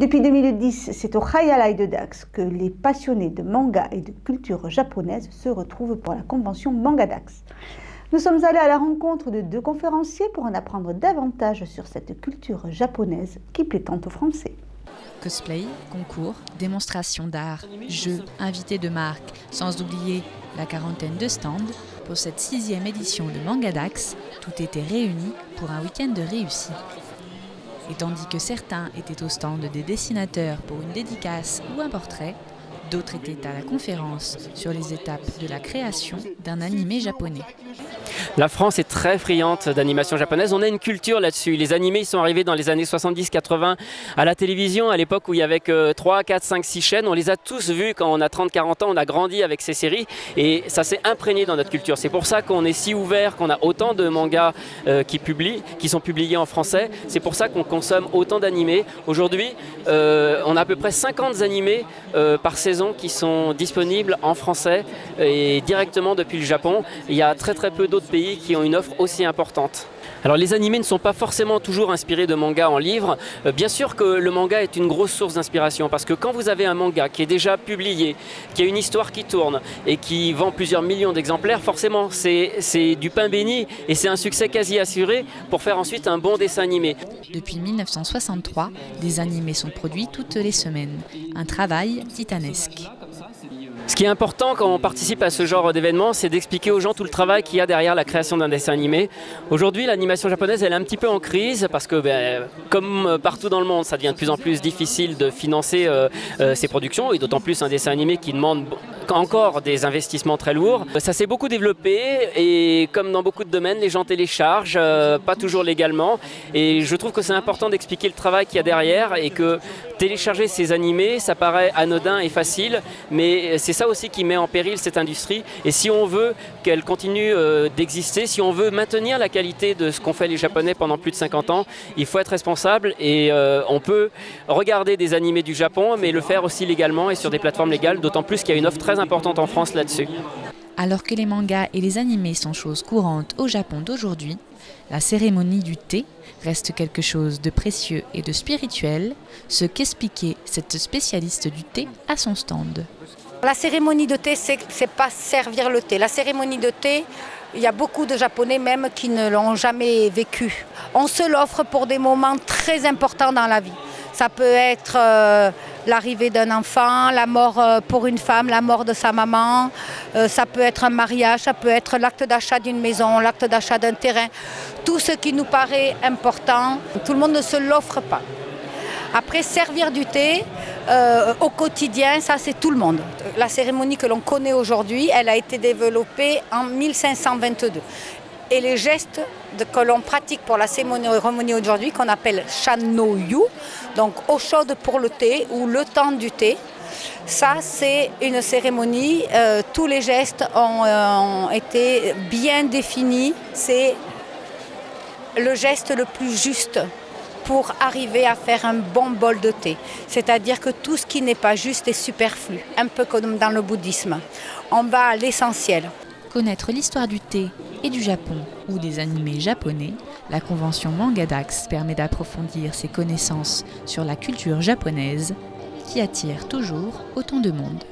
Depuis 2010, c'est au Hayalai de Dax que les passionnés de manga et de culture japonaise se retrouvent pour la convention Manga Dax. Nous sommes allés à la rencontre de 2 conférenciers pour en apprendre davantage sur cette culture japonaise qui plaît tant aux Français. Cosplay, concours, démonstration d'art, jeux, invités de marque, sans oublier la quarantaine de stands, pour cette 6e édition de Manga Dax, tout était réuni pour un week-end de réussite. Et tandis que certains étaient au stand des dessinateurs pour une dédicace ou un portrait, d'autres étaient à la conférence sur les étapes de la création d'un animé japonais. La France est très friande d'animation japonaise. On a une culture là-dessus. Les animés ils sont arrivés dans les années 70-80 à la télévision, à l'époque où il y avait que 3, 4, 5, 6 chaînes. On les a tous vus quand on a 30-40 ans. On a grandi avec ces séries et ça s'est imprégné dans notre culture. C'est pour ça qu'on est si ouvert, qu'on a autant de mangas qui sont publiés en français. C'est pour ça qu'on consomme autant d'animés. Aujourd'hui, on a à peu près 50 animés par saison qui sont disponibles en français et directement depuis le Japon. Il y a très peu d'autres pays qui ont une offre aussi importante. Alors les animés ne sont pas forcément toujours inspirés de mangas en livre. Bien sûr que le manga est une grosse source d'inspiration parce que quand vous avez un manga qui est déjà publié, qui a une histoire qui tourne et qui vend plusieurs millions d'exemplaires, forcément c'est du pain béni et c'est un succès quasi assuré pour faire ensuite un bon dessin animé. Depuis 1963, des animés sont produits toutes les semaines. Un travail titanesque. Ce qui est important quand on participe à ce genre d'événement, c'est d'expliquer aux gens tout le travail qu'il y a derrière la création d'un dessin animé. Aujourd'hui, l'animation japonaise elle est un petit peu en crise parce que, comme partout dans le monde, ça devient de plus en plus difficile de financer ces productions et d'autant plus un dessin animé qui demande encore des investissements très lourds. Ça s'est beaucoup développé et comme dans beaucoup de domaines, les gens téléchargent, pas toujours légalement. Et je trouve que c'est important d'expliquer le travail qu'il y a derrière et que télécharger ces animés, ça paraît anodin et facile, mais c'est ça aussi qui met en péril cette industrie. Et si on veut qu'elle continue d'exister, si on veut maintenir la qualité de ce qu'ont fait les Japonais pendant plus de 50 ans, il faut être responsable et on peut regarder des animés du Japon, mais le faire aussi légalement et sur des plateformes légales, d'autant plus qu'il y a une offre très importante en France là-dessus. Alors que les mangas et les animés sont choses courantes au Japon d'aujourd'hui, la cérémonie du thé reste quelque chose de précieux et de spirituel, ce qu'expliquait cette spécialiste du thé à son stand. La cérémonie de thé, c'est pas servir le thé. La cérémonie de thé, il y a beaucoup de Japonais même qui ne l'ont jamais vécu. On se l'offre pour des moments très importants dans la vie. Ça peut être l'arrivée d'un enfant, la mort pour une femme, la mort de sa maman. Ça peut être un mariage, ça peut être l'acte d'achat d'une maison, l'acte d'achat d'un terrain. Tout ce qui nous paraît important, tout le monde ne se l'offre pas. Après, servir du thé au quotidien, ça c'est tout le monde. La cérémonie que l'on connaît aujourd'hui, elle a été développée en 1522. Et les gestes que l'on pratique pour la cérémonie aujourd'hui, qu'on appelle Shan-no-yu, donc eau chaude pour le thé ou le temps du thé, ça c'est une cérémonie, tous les gestes ont été bien définis, c'est le geste le plus juste pour arriver à faire un bon bol de thé. C'est-à-dire que tout ce qui n'est pas juste est superflu, un peu comme dans le bouddhisme. On va à l'essentiel. Connaître l'histoire du thé et du Japon ou des animés japonais, la convention Manga Dax permet d'approfondir ses connaissances sur la culture japonaise qui attire toujours autant de monde.